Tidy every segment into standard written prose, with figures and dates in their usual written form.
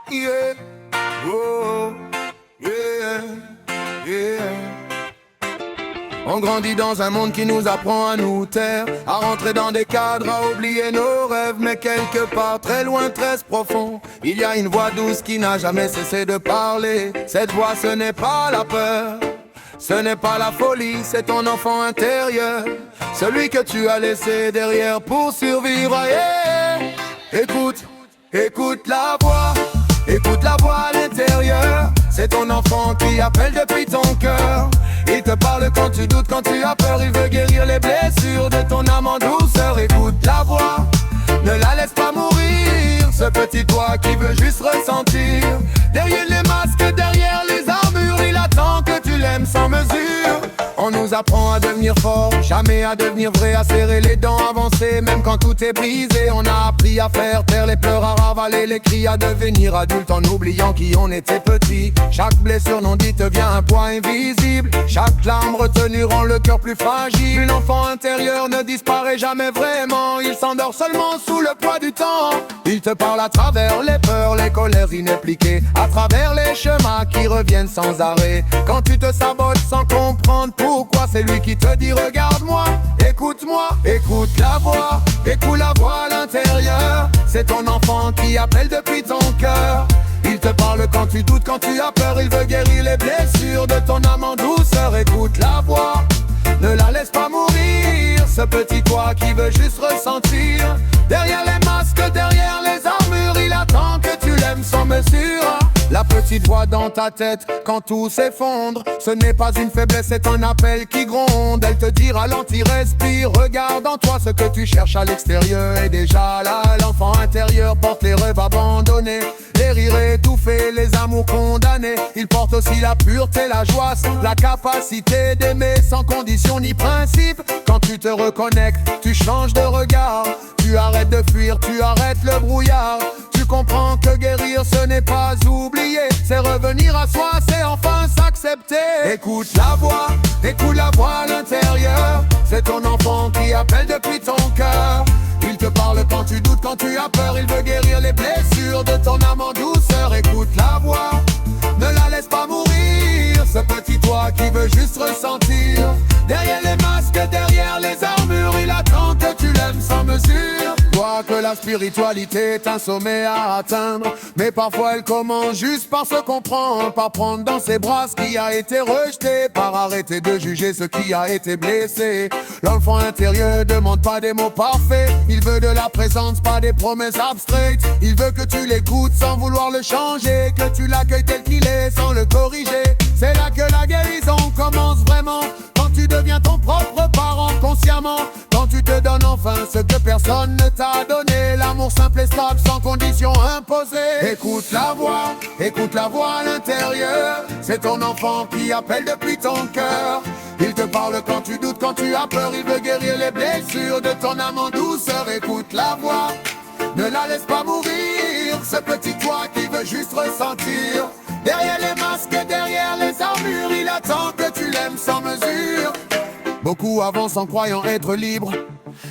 Yeah, oh, yeah, yeah. On grandit dans un monde qui nous apprend à nous taire, à rentrer dans des cadres, à oublier nos rêves. Mais quelque part, très loin, très profond, il y a une voix douce qui n'a jamais cessé de parler. Cette voix, ce n'est pas la peur, ce n'est pas la folie, c'est ton enfant intérieur, celui que tu as laissé derrière pour survivre. Yeah. Écoute la voix, écoute la voix à l'intérieur. C'est ton enfant qui appelle depuis ton cœur. Il te parle quand tu doutes, quand tu as peur. Il veut guérir les blessures de ton âme en douceur. Écoute la voix, ne la laisse pas mourir. Ce petit toi qui veut juste ressentir. Derrière les masques, derrière les armures, il attend que tu l'aimes sans mesure. On nous apprend à devenir fort, jamais à devenir vrai, à serrer les dents, avancer, même quand tout est brisé. On a appris à faire taire les pleurs, à ravaler les cris, à devenir adulte en oubliant qui on était petit. Chaque blessure non dite devient un poids invisible. Chaque larme retenue rend le cœur plus fragile. L'enfant intérieur ne disparaît jamais vraiment, il s'endort seulement sous le poids du temps. Il te parle à travers les peurs, les colères inexpliquées, à travers les chemins qui reviennent sans arrêt. Quand tu te sabotes sans comprendre pourquoi, c'est lui qui te dit regarde-moi, écoute-moi. Écoute la voix à l'intérieur. C'est ton enfant qui appelle depuis ton cœur. Il te parle quand tu doutes, quand tu as peur. Il veut guérir les blessures de ton âme en douceur. Écoute la voix, ne la laisse pas mourir. Ce petit toi qui veut juste ressentir. Derrière les masques, derrière les armures, il attend que tu l'aimes sans mesure. La petite voix dans ta tête quand tout s'effondre, ce n'est pas une faiblesse, c'est un appel qui gronde. Elle te dit ralentis, respire, regarde en toi. Ce que tu cherches à l'extérieur est déjà là. L'enfant intérieur porte les rêves abandonnés, les rires étouffés, les amours condamnés. Il porte aussi la pureté, la joie, la capacité d'aimer sans condition ni principe. Quand tu te reconnectes, tu changes de regard. Tu arrêtes de fuir, tu arrêtes le brouillard. Tu comprends que guérir ce n'est pas oublier, c'est revenir à soi, c'est enfin s'accepter. Écoute la voix à l'intérieur. C'est ton enfant qui appelle depuis ton cœur. Il te parle quand tu doutes, quand tu as peur. Il veut guérir les blessures de ton âme en douceur. Écoute la voix, ne la laisse pas mourir. Ce petit toi qui veut juste ressentir. Derrière les masques, derrière les armures, il attend que tu l'aimes sans mesure. Toi que la spiritualité est un sommet à atteindre, mais parfois elle commence juste par se comprendre, par prendre dans ses bras ce qui a été rejeté, par arrêter de juger ce qui a été blessé. L'enfant intérieur demande pas des mots parfaits, il veut de la présence, pas des promesses abstraites. Il veut que tu l'écoutes sans vouloir le changer, que tu l'accueilles tel qu'il est sans le corriger. C'est là que la guérison commence vraiment, quand tu deviens ton propre parent consciemment. Quand tu te donnes enfin ce que personne ne t'a donné, l'amour simple et stable sans condition imposée. Écoute la voix à l'intérieur. C'est ton enfant qui appelle depuis ton cœur. Il te parle quand tu doutes, quand tu as peur. Il veut guérir les blessures de ton âme en douceur. Écoute la voix, ne la laisse pas mourir. Ce petit toi qui veut juste ressentir. Derrière les masques, derrière les armures, il attend que tu l'aimes sans mesure. Beaucoup avancent en croyant être libres,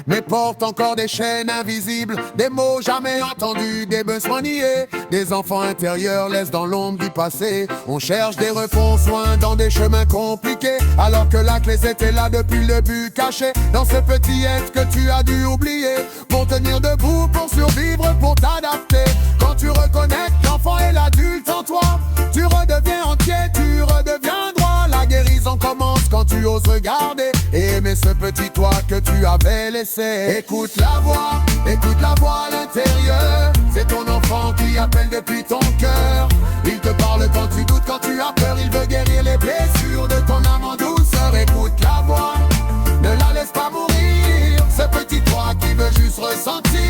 mais portent encore des chaînes invisibles. Des mots jamais entendus, des besoins niés. Des enfants intérieurs laissent dans l'ombre du passé. On cherche des refonds soins dans des chemins compliqués, alors que la clé c'était là depuis le but caché. Dans ce petit être que tu as dû oublier, pour tenir debout, pour survivre, pour t'adapter. Quand tu reconnectes l'enfant et l'adulte en toi, tu redeviens entier, tu redeviens droit. La guérison commence quand tu oses regarder et aimer ce petit toi que tu avais laissé. Écoute la voix à l'intérieur. C'est ton enfant qui appelle depuis ton cœur. Il te parle quand tu doutes, quand tu as peur. Il veut guérir les blessures de ton âme en douceur. Écoute la voix, ne la laisse pas mourir. Ce petit toi qui veut juste ressentir.